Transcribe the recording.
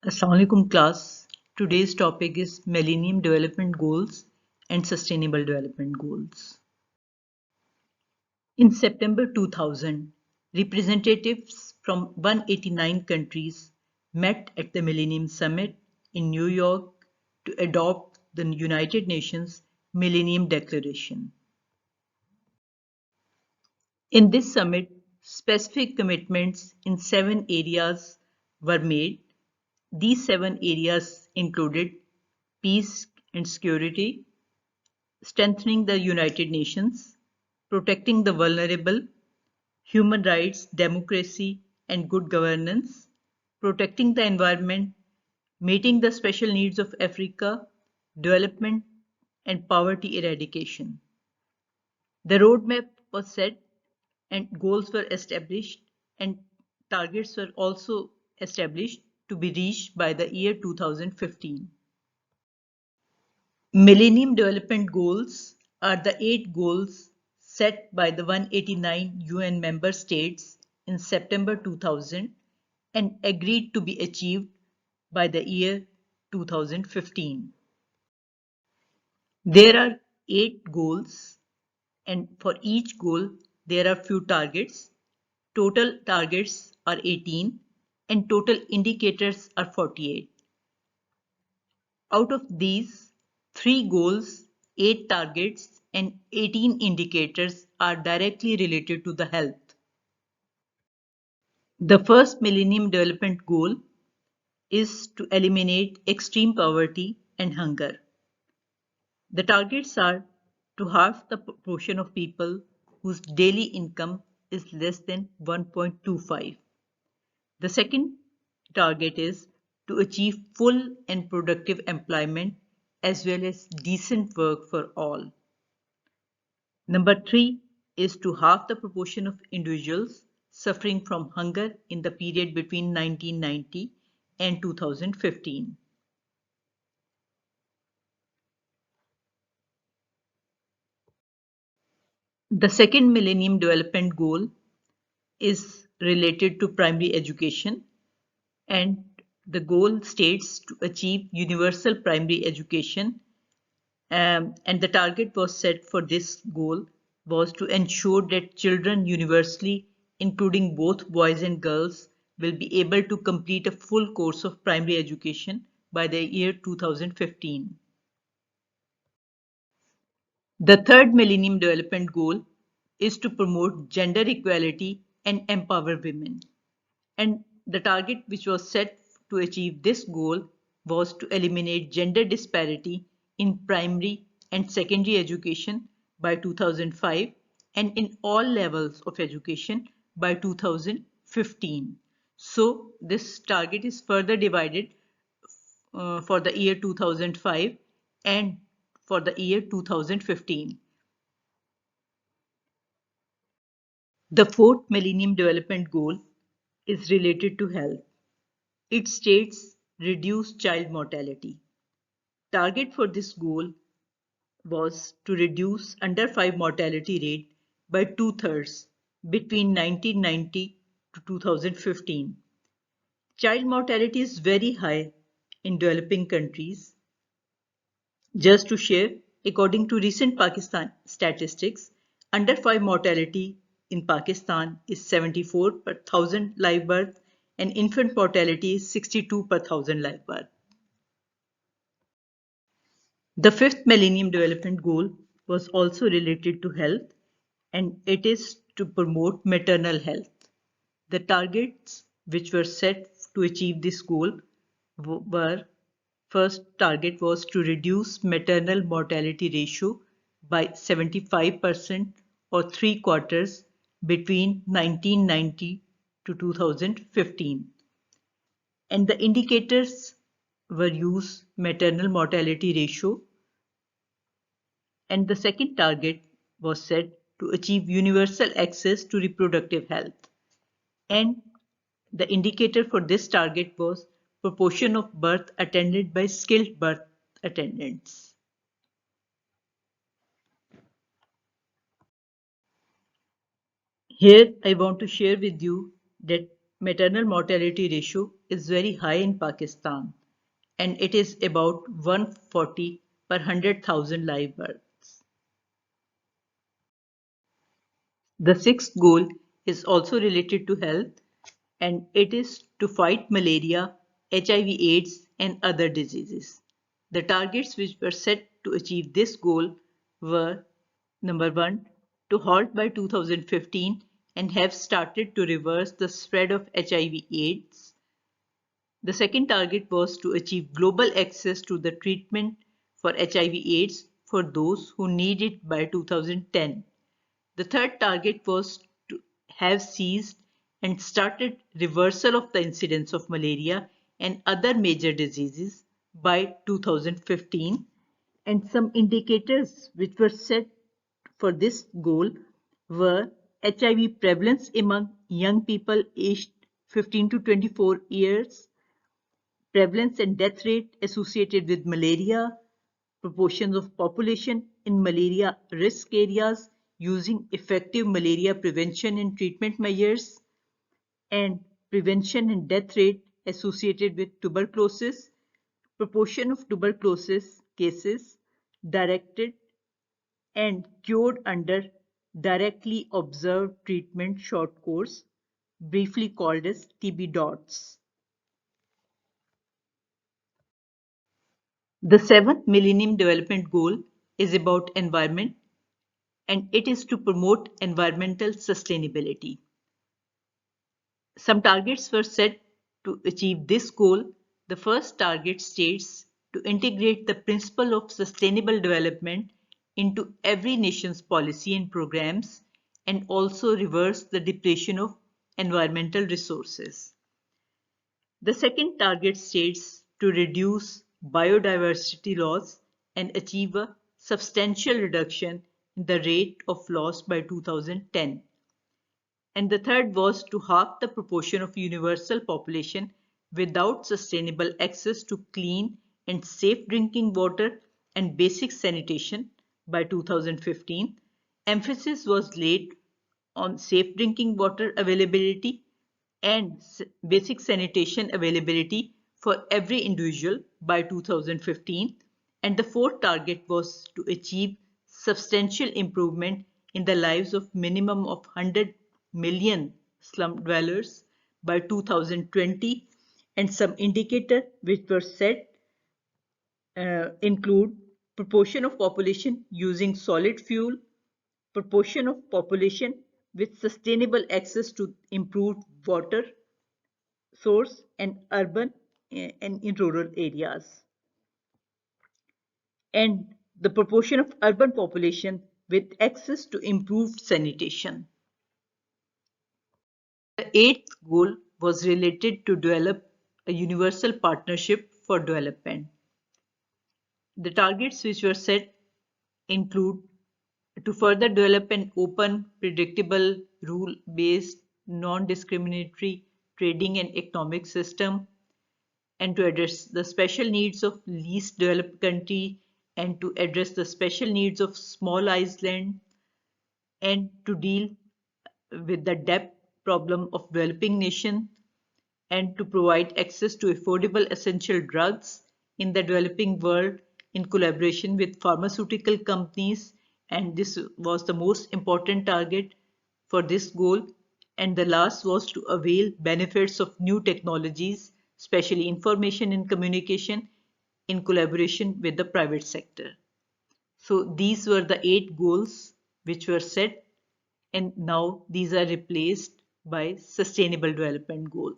Assalamualaikum class. Today's topic is Millennium Development Goals and Sustainable Development Goals. In September 2000, representatives from 189 countries met at the Millennium Summit in New York to adopt the United Nations Millennium Declaration. In this summit, specific commitments in 7 areas were made. These 7 areas included peace and security, strengthening the United Nations, protecting the vulnerable, human rights, democracy, and good governance, protecting the environment, meeting the special needs of Africa, development, and poverty eradication. The roadmap was set and goals were established and targets were also established to be reached by the year 2015. Millennium Development Goals are the 8 goals set by the 189 UN member states in September 2000 and agreed to be achieved by the year 2015. There are 8 goals, and for each goal there are few targets. Total targets are 18 and total indicators are 48. Out of these, 3 goals, 8 targets, and 18 indicators are directly related to the health. The first Millennium Development Goal is to eliminate extreme poverty and hunger. The targets are to halve the proportion of people whose daily income is less than 1.25. The second target is to achieve full and productive employment as well as decent work for all. Number 3 is to halve the proportion of individuals suffering from hunger in the period between 1990 and 2015. The second Millennium Development Goal is related to primary education, and the goal states to achieve universal primary education, and the target was set for this goal was to ensure that children universally, including both boys and girls, will be able to complete a full course of primary education by the year 2015. The third Millennium Development Goal is to promote gender equality and empower women. And the target which was set to achieve this goal was to eliminate gender disparity in primary and secondary education by 2005 and in all levels of education by 2015. So this target is further divided for the year 2005 and for the year 2015. The fourth Millennium Development Goal is related to health. It states reduce child mortality. Target for this goal was to reduce under 5 mortality rate by 2/3 between 1990 to 2015. Child mortality is very high in developing countries. Just to share, according to recent Pakistan statistics, under 5 mortality in Pakistan is 74 per thousand live birth and infant mortality is 62 per thousand live birth. The fifth Millennium Development Goal was also related to health, and it is to promote maternal health. The targets which were set to achieve this goal were: first target was to reduce maternal mortality ratio by 75% or 3/4 between 1990 to 2015. And the indicators were use maternal mortality ratio, and the second target was set to achieve universal access to reproductive health. And the indicator for this target was proportion of birth attended by skilled birth attendants. Here I want to share with you that maternal mortality ratio is very high in Pakistan, and it is about 140 per 100,000 live births. The sixth goal is also related to health, and it is to fight malaria, HIV/AIDS, and other diseases. The targets which were set to achieve this goal were: number one, to halt by 2015 and have started to reverse the spread of HIV/AIDS. The second target was to achieve global access to the treatment for HIV/AIDS for those who need it by 2010. The third target was to have ceased and started reversal of the incidence of malaria and other major diseases by 2015, and some indicators which were set for this goal were HIV prevalence among young people aged 15 to 24 years, prevalence and death rate associated with malaria, proportions of population in malaria risk areas using effective malaria prevention and treatment measures, and prevention and death rate associated with tuberculosis, proportion of tuberculosis cases directed and cured under directly observed treatment short course, briefly called as TB-DOTS. The seventh Millennium Development Goal is about environment, and it is to promote environmental sustainability. Some targets were set to achieve this goal. The first target states to integrate the principle of sustainable development into every nation's policy and programs, and also reverse the depletion of environmental resources. The second target states to reduce biodiversity loss and achieve a substantial reduction in the rate of loss by 2010. And the third was to halve the proportion of universal population without sustainable access to clean and safe drinking water and basic sanitation by 2015. Emphasis was laid on safe drinking water availability and basic sanitation availability for every individual by 2015, and the fourth target was to achieve substantial improvement in the lives of minimum of 100 million slum dwellers by 2020, and some indicators which were set include proportion of population using solid fuel, proportion of population with sustainable access to improved water source, and urban and in rural areas, and the proportion of urban population with access to improved sanitation. The eighth goal was related to develop a universal partnership for development. The targets which were set include to further develop an open, predictable, rule-based, non-discriminatory trading and economic system, and to address the special needs of least developed country, and to address the special needs of small island, and to deal with the debt problem of developing nation, and to provide access to affordable essential drugs in the developing world in collaboration with pharmaceutical companies, and this was the most important target for this goal. And the last was to avail benefits of new technologies, especially information and communication, in collaboration with the private sector. So these were the 8 goals which were set, and now these are replaced by Sustainable Development Goal.